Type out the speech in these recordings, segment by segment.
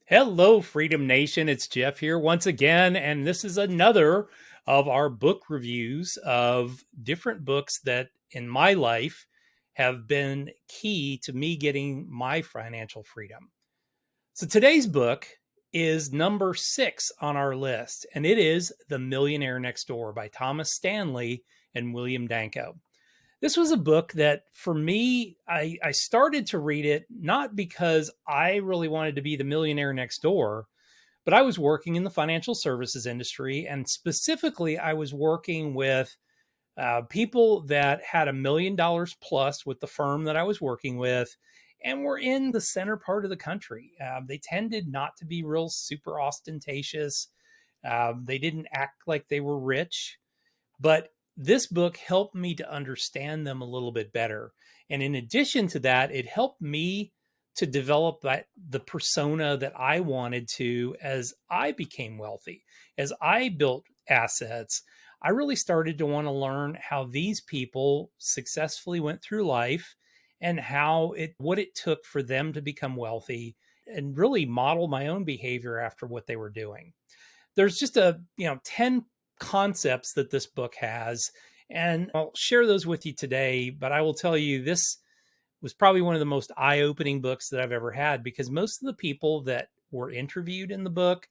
Hello, Freedom Nation. It's Jeff here once again, and this is another of our book reviews of different books that in my life have been key to me getting my financial freedom. So today's book is number 6 on our list, and it is The Millionaire Next Door by Thomas Stanley and William Danko. This was a book that for me, I started to read it not because I really wanted to be the millionaire next door, but I was working in the financial services industry. And specifically, I was working with people that had $1 million plus with the firm that I was working with and were in the center part of the country. They tended not to be real super ostentatious. They didn't act like they were rich, but this book helped me to understand them a little bit better. And in addition to that, it helped me to develop the persona that I wanted to as I became wealthy, as I built assets. I really started to want to learn how these people successfully went through life and what it took for them to become wealthy and really model my own behavior after what they were doing. There's just 10 concepts that this book has, and I'll share those with you today. But I will tell you, this was probably one of the most eye-opening books that I've ever had, because most of the people that were interviewed in the book,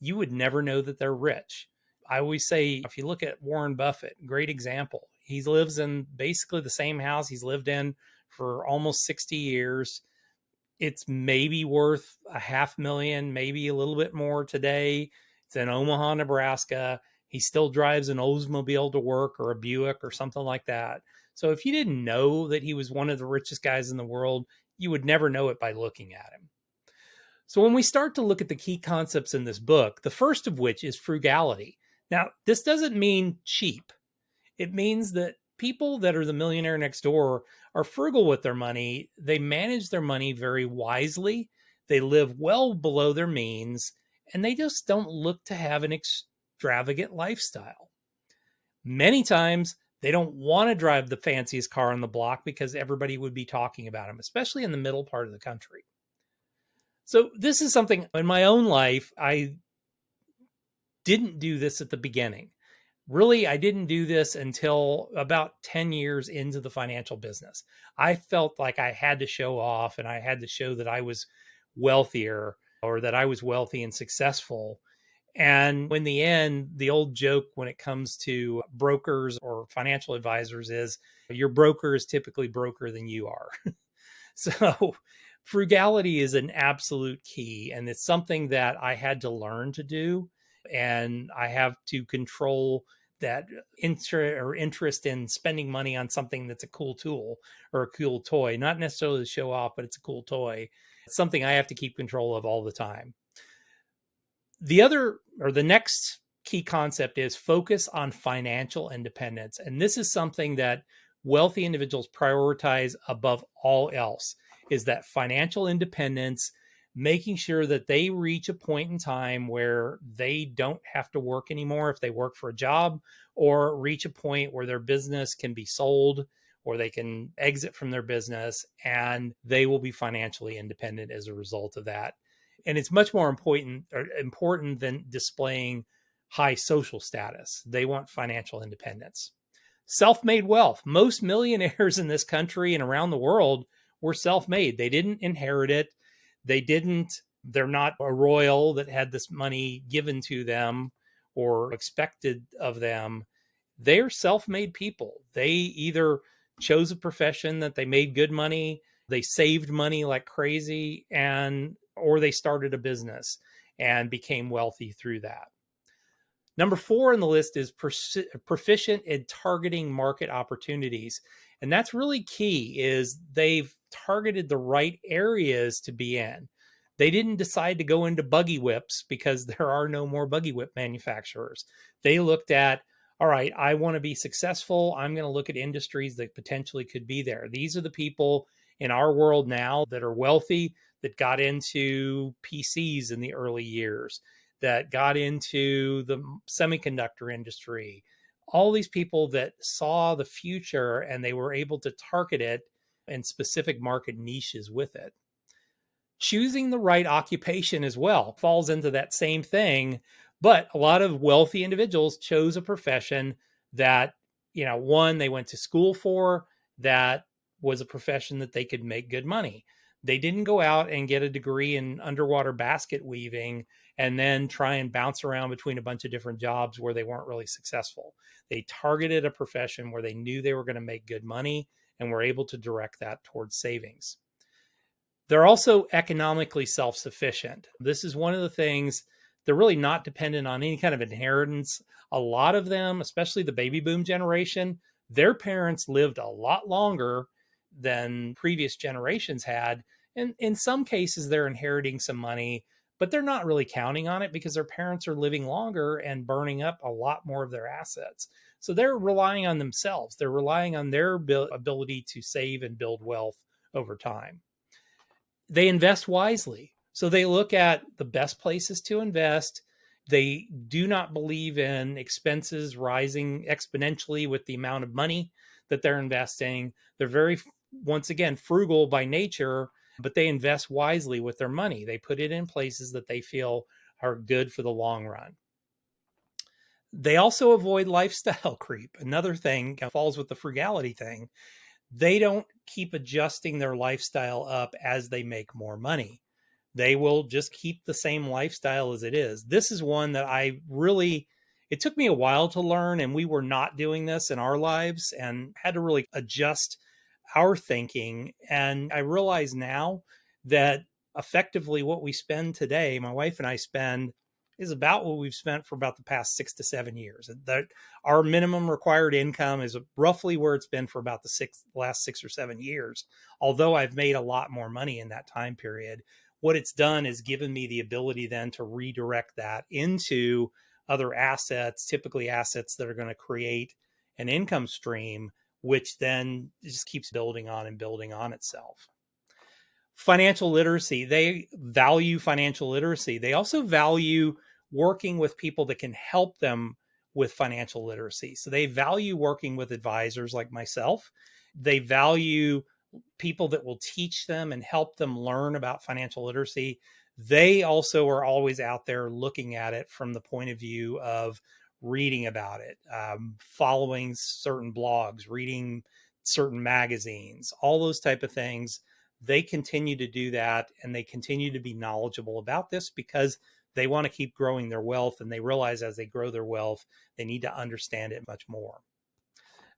you would never know that they're rich. I always say, if you look at Warren Buffett, great example. He lives in basically the same house he's lived in for almost 60 years. It's maybe worth a half million, maybe a little bit more today. It's in Omaha, Nebraska. He still drives an Oldsmobile to work, or a Buick or something like that. So if you didn't know that he was one of the richest guys in the world, you would never know it by looking at him. So when we start to look at the key concepts in this book, the first of which is frugality. Now, this doesn't mean cheap. It means that people that are the millionaire next door are frugal with their money. They manage their money very wisely. They live well below their means, and they just don't look to have an extravagant lifestyle. Many times, they don't want to drive the fanciest car on the block because everybody would be talking about them, especially in the middle part of the country. So this is something in my own life, I didn't do this at the beginning. Really, I didn't do this until about 10 years into the financial business. I felt like I had to show off and I had to show that I was wealthier, or that I was wealthy and successful. And in the end, the old joke when it comes to brokers or financial advisors is your broker is typically broker than you are. So frugality is an absolute key, and it's something that I had to learn to do. And I have to control that interest in spending money on something that's a cool tool or a cool toy, not necessarily to show off, but it's a cool toy. It's something I have to keep control of all the time. The next key concept is focus on financial independence. And this is something that wealthy individuals prioritize above all else, is that financial independence, making sure that they reach a point in time where they don't have to work anymore if they work for a job, or reach a point where their business can be sold or they can exit from their business and they will be financially independent as a result of that. And it's much more important than displaying high social status. They want financial independence. Self-made wealth. Most millionaires in this country and around the world were self-made. They didn't inherit it. They're not a royal that had this money given to them or expected of them. They're self-made people. They either chose a profession that they made good money, they saved money like crazy, or they started a business and became wealthy through that. Number 4 on the list is proficient in targeting market opportunities. And that's really key, is they've targeted the right areas to be in. They didn't decide to go into buggy whips because there are no more buggy whip manufacturers. They looked at, all right, I want to be successful. I'm going to look at industries that potentially could be there. These are the people in our world now that are wealthy, that got into PCs in the early years, that got into the semiconductor industry. All these people that saw the future and they were able to target it in specific market niches with it. Choosing the right occupation as well falls into that same thing. But a lot of wealthy individuals chose a profession that, one, they went to school for, that was a profession that they could make good money. They didn't go out and get a degree in underwater basket weaving and then try and bounce around between a bunch of different jobs where they weren't really successful. They targeted a profession where they knew they were going to make good money and were able to direct that towards savings. They're also economically self sufficient. This is one of the things, they're really not dependent on any kind of inheritance. A lot of them, especially the baby boom generation, their parents lived a lot longer than previous generations had. And in some cases, they're inheriting some money, but they're not really counting on it because their parents are living longer and burning up a lot more of their assets. So they're relying on themselves. They're relying on their ability to save and build wealth over time. They invest wisely. So they look at the best places to invest. They do not believe in expenses rising exponentially with the amount of money that they're investing. They're very, once again, frugal by nature, but they invest wisely with their money. They put it in places that they feel are good for the long run. They also avoid lifestyle creep. Another thing falls with the frugality thing. They don't keep adjusting their lifestyle up as they make more money. They will just keep the same lifestyle as it is. This is one that it took me a while to learn, and we were not doing this in our lives and had to really adjust our thinking. And I realize now that effectively what we spend today, my wife and I spend, is about what we've spent for about the past 6 to 7 years. That our minimum required income is roughly where it's been for about the last 6 or 7 years. Although I've made a lot more money in that time period, what it's done is given me the ability then to redirect that into other assets, typically assets that are going to create an income stream, which then just keeps building on and building on itself. Financial literacy. They value financial literacy. They also value working with people that can help them with financial literacy. So they value working with advisors like myself. They value people that will teach them and help them learn about financial literacy. They also are always out there looking at it from the point of view of reading about it, following certain blogs, reading certain magazines, all those type of things. They continue to do that, and they continue to be knowledgeable about this because they want to keep growing their wealth, and they realize as they grow their wealth, they need to understand it much more.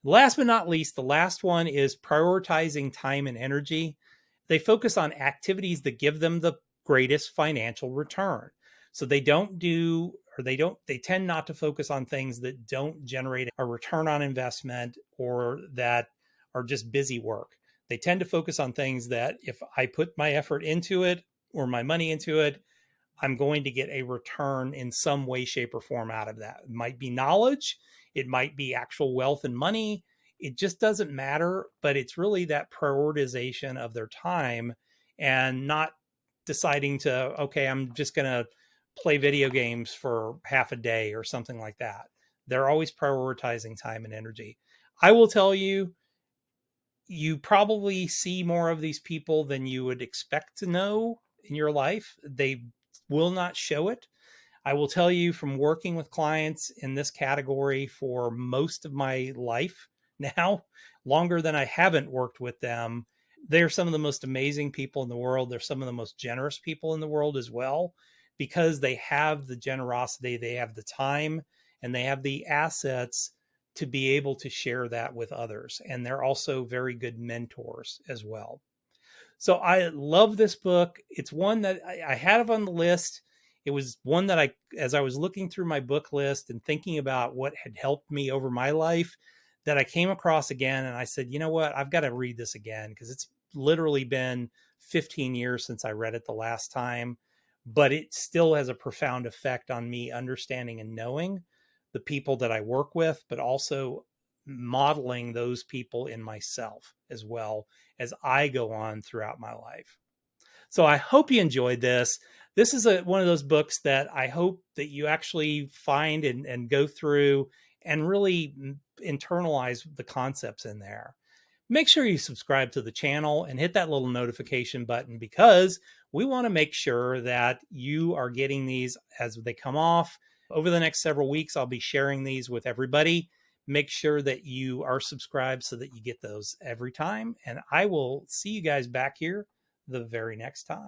Last but not least, the last one is prioritizing time and energy. They focus on activities that give them the greatest financial return. So they tend not to focus on things that don't generate a return on investment or that are just busy work. They tend to focus on things that if I put my effort into it or my money into it, I'm going to get a return in some way, shape, or form out of that. It might be knowledge, it might be actual wealth and money. It just doesn't matter, but it's really that prioritization of their time and not deciding to, okay, I'm just going to play video games for half a day or something like that. They're always prioritizing time and energy. I will tell you, you probably see more of these people than you would expect to know in your life. They will not show it. I will tell you from working with clients in this category for most of my life now, longer than I haven't worked with them, they're some of the most amazing people in the world. They're some of the most generous people in the world as well, because they have the generosity, they have the time, and they have the assets to be able to share that with others. And they're also very good mentors as well. So I love this book. It's one that I had on the list. It was one that as I was looking through my book list and thinking about what had helped me over my life, that I came across again. And I said, you know what? I've got to read this again because it's literally been 15 years since I read it the last time, but it still has a profound effect on me understanding and knowing the people that I work with, but also modeling those people in myself as well as I go on throughout my life. So I hope you enjoyed this. This is one of those books that I hope that you actually find and go through and really internalize the concepts in there. make sure you subscribe to the channel and hit that little notification button, because we want to make sure that you are getting these as they come off. Over the next several weeks, I'll be sharing these with everybody. Make sure that you are subscribed so that you get those every time. And I will see you guys back here the very next time.